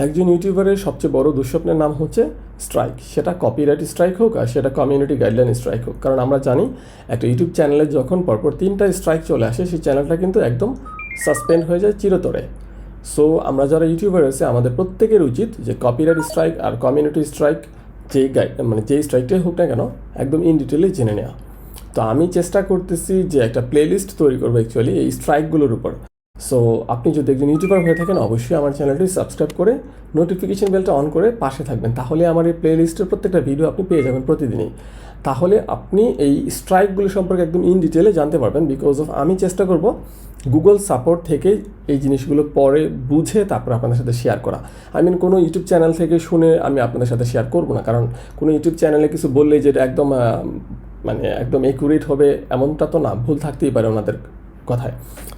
একজন ইউটিউবারের সবচেয়ে বড় দুঃস্বপ্নের নাম হচ্ছে স্ট্রাইক। সেটা কপিরাইট স্ট্রাইক হোক আর সেটা কমিউনিটি গাইডলাইন স্ট্রাইক হোক। কারণ আমরা জানি একটা ইউটিউব চ্যানেলে যখন পরপর 3টা স্ট্রাইক চলে আসে সেই চ্যানেলটা কিন্তু একদম সাসপেন্ড হয়ে যায় চিরতরে। সো আমরা যারা ইউটিউবার আছে আমাদের প্রত্যেকের উচিত যে কপিরাইট স্ট্রাইক আর কমিউনিটি স্ট্রাইক যেই স্ট্রাইকটাই হোক না কেন একদম ইন ডিটেলে জেনে নেওয়া। তো আমি চেষ্টা করতেছি যে একটা প্লেলিস্ট তৈরি করবো অ্যাকচুয়ালি এই স্ট্রাইকগুলোর উপর। সো আপনি যদি একজন ইউটিউবার হয়ে থাকেন অবশ্যই আমার চ্যানেলটি সাবস্ক্রাইব করে নোটিফিকেশন বেলটা অন করে পাশে থাকবেন, তাহলে আমার এই প্লেলিস্টের প্রত্যেকটা ভিডিও আপনি পেয়ে যাবেন প্রতিদিনই। তাহলে আপনি এই স্ট্রাইকগুলো সম্পর্কে একদম ইন ডিটেলে জানতে পারবেন। বিকজ অফ আমি চেষ্টা করব গুগল সাপোর্ট থেকে এই জিনিসগুলো পরে বুঝে তারপর আপনাদের সাথে শেয়ার করা। কোনো ইউটিউব চ্যানেল থেকে শুনে আমি আপনাদের সাথে শেয়ার করব না, কারণ কোনো ইউটিউব চ্যানেলে কিছু বললেই যেটা একদম একুরেট হবে এমনটা তো না, ভুল থাকতেই পারে ওনাদের কথায়।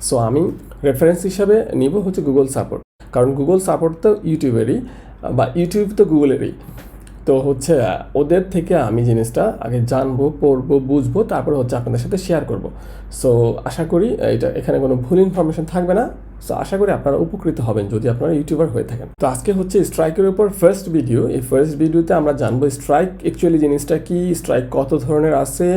সো আমি রেফারেন্স হিসাবে নিব হচ্ছে গুগল সাপোর্ট, কারণ গুগল সাপোর্ট তো ইউটিউবেরই বা ইউটিউব তো গুগলেরই। তো হচ্ছে ওদের থেকে আমি জিনিসটা আগে জানবো, পড়বো, বুঝবো, তারপরে হচ্ছে আপনাদের সাথে শেয়ার করব। সো আশা করি এখানে কোনো ভুল ইনফরমেশন থাকবে না। সো আশা করি আপনারা উপকৃত হবেন যদি আপনারা ইউটিউবার হয়ে থাকেন। তো আজকে হচ্ছে স্ট্রাইকের উপর ফার্স্ট ভিডিও। এই ফার্স্ট ভিডিওতে আমরা জানবো স্ট্রাইক অ্যাকচুয়ালি জিনিসটা কি, স্ট্রাইক কত ধরনের আছে,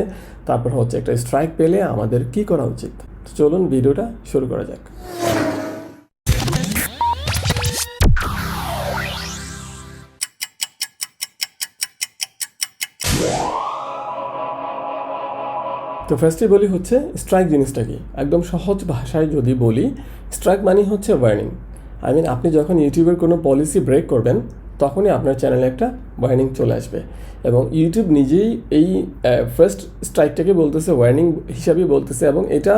তারপর হচ্ছে একটা স্ট্রাইক পেলে আমাদের কি করা উচিত। তো চলুন ভিডিওটা শুরু করা যাক। তো ফার্স্টে বলি হচ্ছে স্ট্রাইক জিনিসটা কি। একদম সহজ ভাষায় যদি বলি, স্ট্রাইক মানে হচ্ছে ওয়ার্নিং। আপনি যখন ইউটিউবের কোনো পলিসি ব্রেক করবেন তখনই আপনার চ্যানেলে একটা ওয়ার্নিং চলে আসবে, এবং ইউটিউব নিজেই এই ফার্স্ট স্ট্রাইকটাকে বলতেছে ওয়ার্নিং হিসাবেই বলতেছে, এবং এটা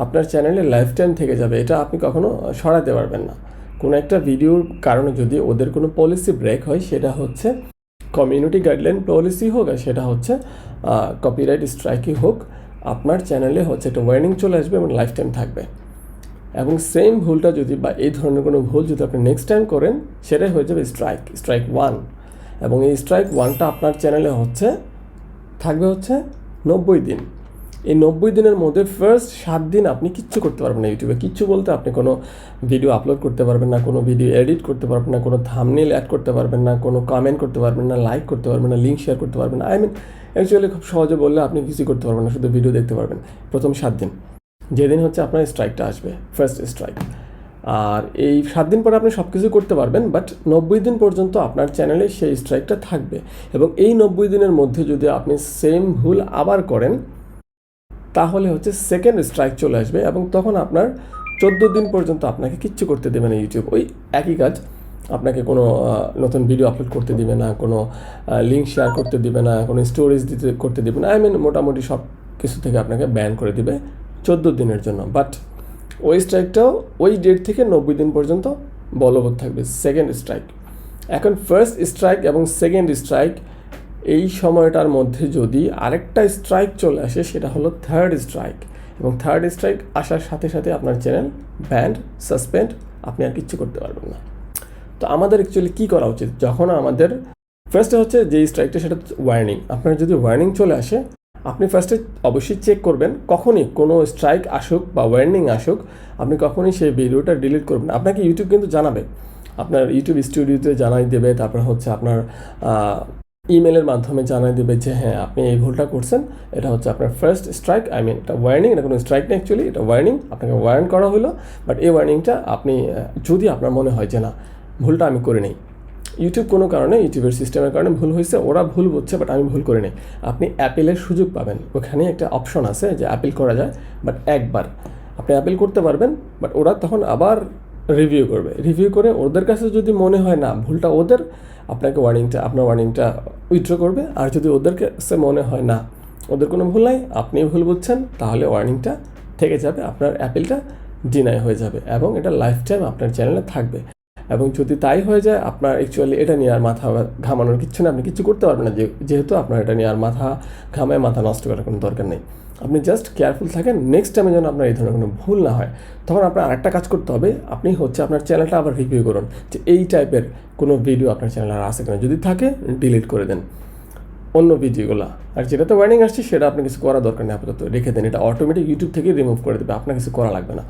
আপনার চ্যানেলে লাইফ টাইম থেকে যাবে। এটা আপনি কখনো সরাতে পারবেন না। কোনো একটা ভিডিওর কারণে যদি ওদের কোনো পলিসি ব্রেক হয়, সেটা হচ্ছে কমিউনিটি গাইডলাইন পলিসি হোক আর সেটা হচ্ছে কপিরাইট স্ট্রাইকই হোক, আপনার চ্যানেলে হচ্ছে একটা ওয়ার্নিং চলে আসবে এবং লাইফ টাইম থাকবে। এবং সেম ভুলটা যদি বা এই ধরনের কোনো ভুল যদি আপনি নেক্সট টাইম করেন, সেটাই হয়ে যাবে স্ট্রাইক 1। এবং এই স্ট্রাইক 1টা আপনার চ্যানেলে থাকবে হচ্ছে 90 দিন। এই 90 দিনের মধ্যে ফার্স্ট 7 দিন আপনি কিচ্ছু করতে পারবেন না ইউটিউবে। কিচ্ছু বলতে আপনি কোনো ভিডিও আপলোড করতে পারবেন না, কোনো ভিডিও এডিট করতে পারবেন না, কোনো থাম্বনেল অ্যাড করতে পারবেন না, কোনো কমেন্ট করতে পারবেন না, লাইক করতে পারবেন না, লিঙ্ক শেয়ার করতে পারবেন না। অ্যাকচুয়ালি খুব সহজে বললে আপনি কিছুই করতে পারবেন না, শুধু ভিডিও দেখতে পারবেন প্রথম 7 দিন, যেদিন হচ্ছে আপনার স্ট্রাইকটা আসবে, ফার্স্ট স্ট্রাইক। আর এই 7 দিন পরে আপনি সব কিছু করতে পারবেন, বাট 90 দিন পর্যন্ত আপনার চ্যানেলে সেই স্ট্রাইকটা থাকবে। এবং এই 90 দিনের মধ্যে যদি আপনি সেম ভুল আবার করেন, তাহলে হচ্ছে সেকেন্ড স্ট্রাইক চলে আসবে, এবং তখন আপনার 14 দিন পর্যন্ত আপনাকে কিচ্ছু করতে দেবে না ইউটিউব। ওই একই কাজ, আপনাকে কোনো নতুন ভিডিও আপলোড করতে দিবে না, কোনো লিঙ্ক শেয়ার করতে দিবে না, কোনো স্টোরেজ করতে দিবে না। মোটামুটি সব কিছু থেকে আপনাকে ব্যান করে দিবে 14 দিনের জন্য। বাট ওই স্ট্রাইকটাও ওই ডেট থেকে 90 দিন পর্যন্ত বলবৎ থাকবে, সেকেন্ড স্ট্রাইক। এখন ফার্স্ট স্ট্রাইক এবং সেকেন্ড স্ট্রাইক এই সময়টার মধ্যে যদি আরেকটা স্ট্রাইক চলে আসে, সেটা হলো থার্ড স্ট্রাইক। এবং থার্ড স্ট্রাইক আসার সাথে সাথে আপনার চ্যানেল ব্যান্ড, সাসপেন্ড, আপনি আর কিচ্ছু করতে পারবেন না। তো আমাদের অ্যাকচুয়ালি কী করা উচিত? যখন আমাদের ফার্স্টে হচ্ছে যে স্ট্রাইকটা, সেটা ওয়ার্নিং। আপনার যদি ওয়ার্নিং চলে আসে, আপনি ফার্স্টে অবশ্যই চেক করবেন, কখনই কোনো স্ট্রাইক আসুক বা ওয়ার্নিং আসুক, আপনি কখনই সেই ভিডিওটা ডিলিট করবেন। আপনাকে ইউটিউব কিন্তু জানাবে, আপনার ইউটিউব স্টুডিওতে জানাই দেবে, তারপর হচ্ছে আপনার ইমেলের মাধ্যমে জানাই দেবে যে হ্যাঁ আপনি এই ভুলটা করছেন, এটা হচ্ছে আপনার ফার্স্ট স্ট্রাইক। এটা ওয়ার্নিং, এটা কোনো স্ট্রাইক না অ্যাকচুয়ালি, এটা ওয়ার্নিং। আপনাকে ওয়ার্ন করা হলো, বাট এই ওয়ার্নিংটা আপনি যদি আপনার মনে হয় যে না ভুলটা আমি করে নেই, ইউটিউব কোনো কারণে, ইউটিউবের সিস্টেমের কারণে ভুল হয়েছে, ওরা ভুল বুঝছে, বাট আমি ভুল করে নেই, আপনি অ্যাপিলের সুযোগ পাবেন। ওখানে একটা অপশন আছে যে অ্যাপিল করা যায়, বাট একবার আপনি অ্যাপিল করতে পারবেন, বাট ওরা তখন আবার রিভিউ করবে। রিভিউ করে ওদের কাছে যদি মনে হয় না ভুলটা ওদের, আপনার ওয়ার্নিংটা উইথড্র করবে। আর যদি ওদের কাছে মনে হয় না ওদের কোনো ভুল নাই, আপনি ভুল বুঝছেন, তাহলে ওয়ার্নিংটা থেকে যাবে, আপনার অ্যাপিলটা ডিনাই হয়ে যাবে, এবং এটা লাইফ টাইম আপনার চ্যানেলে থাকবে। এবং যদি তাই হয়ে যায়, আপনার অ্যাকচুয়ালি এটা নিয়ে আর মাথা ঘামানোর কিচ্ছু না, আপনি কিছু করতে পারবেন না, যেহেতু আপনার এটা নিয়ে আর মাথা নষ্ট করার কোনো দরকার নেই। আপনি জাস্ট কেয়ারফুল থাকেন, নেক্সট টাইমে যেন আপনার এই ধরনের কোনো ভুল না হয়। তখন আপনার আরেকটা কাজ করতে হবে, আপনি হচ্ছে আপনার চ্যানেলটা আবার রিভিউ করুন যে এই টাইপের কোনো ভিডিও আপনার চ্যানেলে আর আসে কিনা, যদি থাকে ডিলিট করে দেন অন্য ভিডিওগুলো। আর যেটাতে ওয়ার্নিং আসছে সেটা আপনি কিছু করার দরকার নেই, আপাতত রেখে দেন, এটা অটোমেটিক ইউটিউব থেকে রিমুভ করে দেবে, আপনার কিছু করা লাগবে না।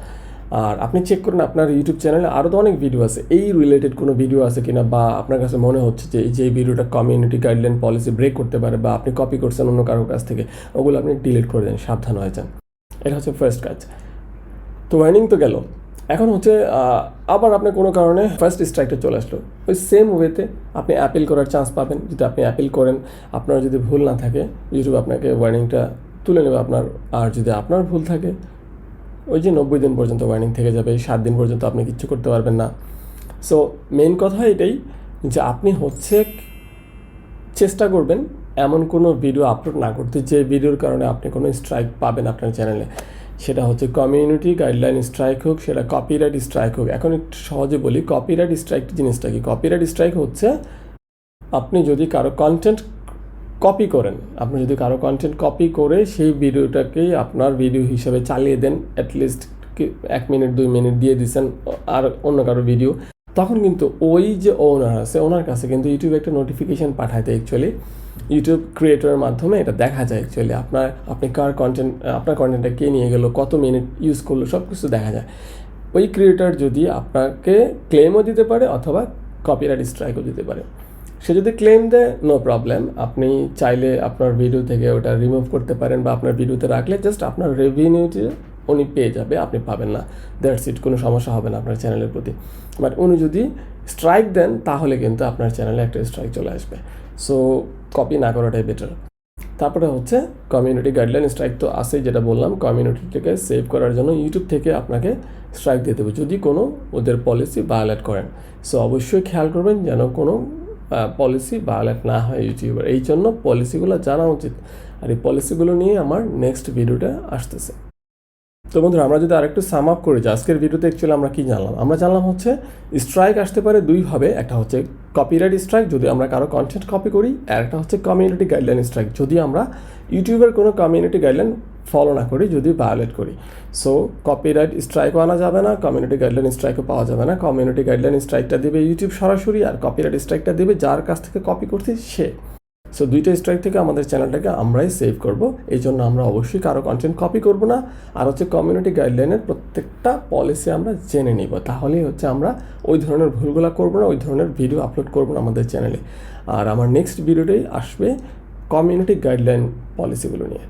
আর আপনি চেক করুন আপনার ইউটিউব চ্যানেলে আরও তো অনেক ভিডিও আছে, এই রিলেটেড কোনো ভিডিও আছে কিনা, বা আপনার কাছে মনে হচ্ছে যে এই ভিডিওটা কমিউনিটি গাইডলাইন পলিসি ব্রেক করতে পারে, বা আপনি কপি করছেন অন্য কারোর কাছ থেকে, ওগুলো আপনি ডিলিট করে দেন, সাবধান হয়ে যান। এটা হচ্ছে ফার্স্ট কাজ। তো ওয়ার্নিং তো গেল, এখন হচ্ছে আবার আপনার কোনো কারণে ফার্স্ট স্ট্রাইকটা চলে আসলো, ওই সেম ওয়েতে আপনি অ্যাপিল করার চান্স পাবেন। যদি আপনি অ্যাপিল করেন, আপনার যদি ভুল না থাকে, ইউটিউব আপনাকে ওয়ার্নিংটা তুলে নেবে আপনার। আর যদি আপনার ভুল থাকে, ওই যে 90 দিন পর্যন্ত ওয়ার্নিং থেকে যাবে, এই 7 দিন পর্যন্ত আপনি কিচ্ছু করতে পারবেন না। সো মেইন কথা এটাই যে আপনি হচ্ছে চেষ্টা করবেন এমন কোনো ভিডিও আপলোড না করতে যে ভিডিওর কারণে আপনি কোনো স্ট্রাইক পাবেন আপনার চ্যানেলে। সেটা হচ্ছে কমিউনিটি গাইডলাইন স্ট্রাইক হোক, সেটা কপিরাইট স্ট্রাইক হোক। এখন একটু সহজে বলি, কপিরাইট স্ট্রাইক জিনিসটা কি? কপিরাইট স্ট্রাইক হচ্ছে আপনি যদি কারো কন্টেন্ট কপি করেন, আপনি যদি কারো কন্টেন্ট কপি করে সেই ভিডিওটাকেই আপনার ভিডিও হিসেবে চালিয়ে দেন, অ্যাটলিস্ট 1 মিনিট 2 মিনিট দিয়ে দিচ্ছেন আর অন্য কারো ভিডিও, তখন কিন্তু ওই যে ওনার আছে, ওনার কাছে কিন্তু ইউটিউব একটা নোটিফিকেশান পাঠায় দেয়। অ্যাকচুয়ালি ইউটিউব ক্রিয়েটরের মাধ্যমে এটা দেখা যায়। অ্যাকচুয়ালি আপনি কার কন্টেন্ট, আপনার কন্টেন্টটা কে নিয়ে গেলো, কত মিনিট ইউজ করলো, সব কিছু দেখা যায়। ওই ক্রিয়েটর যদি আপনাকে ক্লেমও দিতে পারে অথবা কপিরাইট স্ট্রাইকও দিতে পারে। সে যদি ক্লেম দেয়, নো প্রবলেম, আপনি চাইলে আপনার ভিডিও থেকে ওটা রিমুভ করতে পারেন, বা আপনার ভিডিওতে রাখলে জাস্ট আপনার রেভিনিউটি উনি পেয়ে যাবে, আপনি পাবেন না। দ্যাটস ইট, কোনো সমস্যা হবে না আপনার চ্যানেলের প্রতি। বাট উনি যদি স্ট্রাইক দেন, তাহলে কিন্তু আপনার চ্যানেলে একটা স্ট্রাইক চলে আসবে। সো কপি না করাটাই বেটার। তারপরে হচ্ছে কমিউনিটি গাইডলাইন স্ট্রাইক তো আছেই, যেটা বললাম, কমিউনিটিটাকে সেভ করার জন্য ইউটিউব থেকে আপনাকে স্ট্রাইক দিতে হবে যদি কোনো ওদের পলিসি ভায়োলেট করেন। সো অবশ্যই খেয়াল করবেন যেন কোনো পলিসি ভায়োলেট না হয় ইউটিউবের। এই জন্য পলিসিগুলো জানা উচিত, আর এই পলিসিগুলো নিয়ে আমার নেক্সট ভিডিওটা আসতেছে। তো বন্ধুরা, আমরা যদি আরেকটু সাম আপ করি যে আজকের ভিডিওতে অ্যাকচুয়ালি আমরা কী জানলাম। আমরা জানলাম হচ্ছে স্ট্রাইক আসতে পারে দুইভাবে, একটা হচ্ছে কপিরাইট স্ট্রাইক যদি আমরা কারো কন্টেন্ট কপি করি, আর একটা হচ্ছে কমিউনিটি গাইডলাইন স্ট্রাইক যদি আমরা ইউটিউবের কোনো কমিউনিটি গাইডলাইন ফলো না করি, যদি ভায়োলেট করি। সো কপিরাইট স্ট্রাইকও আনা যাবে না, কমিউনিটি গাইডলাইন স্ট্রাইকও পাওয়া যাবে না। কমিউনিটি গাইডলাইন স্ট্রাইকটা দেবে ইউটিউব সরাসরি, আর কপিরাইট স্ট্রাইকটা দেবে যার কাছ থেকে কপি করছে সে। সো দুইটা স্ট্রাইক থেকে আমাদের চ্যানেলটাকে আমরাই সেভ করব। এই জন্য আমরা অবশ্যই কারো কন্টেন্ট কপি করব না, আর হচ্ছে কমিউনিটি গাইডলাইনের প্রত্যেকটা পলিসি আমরা জেনে নিব। তাহলেই হচ্ছে আমরা ওই ধরনের ভুলগুলো করব না, ওই ধরনের ভিডিও আপলোড করব না আমাদের চ্যানেলে। আর আমার নেক্সট ভিডিওটাই আসবে কমিউনিটি গাইডলাইন পলিসিগুলো নিয়ে।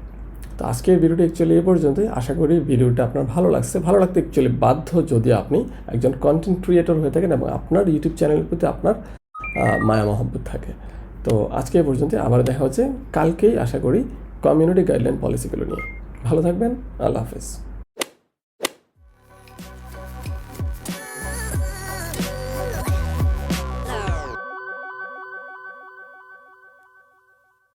তো আজকের ভিডিওটা অ্যাকচুয়ালি এ পর্যন্তই। আশা করি ভিডিওটা আপনার ভালো লাগছে। ভালো লাগতে অ্যাকচুয়ালি বাধ্য যদি আপনি একজন কন্টেন্ট ক্রিয়েটর হয়ে থাকেন এবং আপনার ইউটিউব চ্যানেলের প্রতি আপনার মায়া মহব্বত থাকে। তো আজকে এ পর্যন্ত, আবার দেখা হচ্ছে কালকেই আশা করি কমিউনিটি গাইডলাইন পলিসিগুলো নিয়ে। ভালো থাকবেন, আল্লাহ হাফেজ।